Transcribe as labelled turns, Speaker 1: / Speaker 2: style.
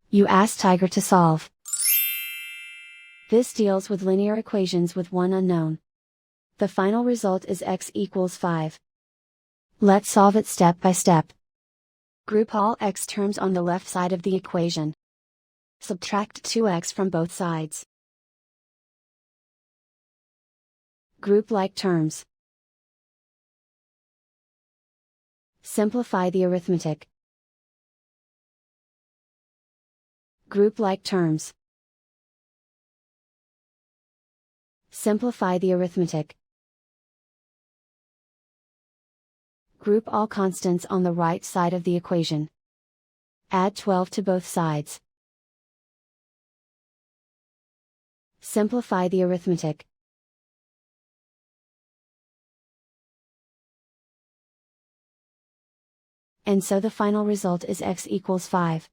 Speaker 1: You ask Tiger to solve. This deals with linear equations with one unknown. The final result is x equals 5. Let's solve it step by step. Group all x terms on the left side of the equation. Subtract 2x from both sides. Group like terms. Simplify the arithmetic. Group like terms. Simplify the arithmetic. Group all constants on the right side of the equation. Add 12 to both sides. Simplify the arithmetic. And so the final result is x equals 5.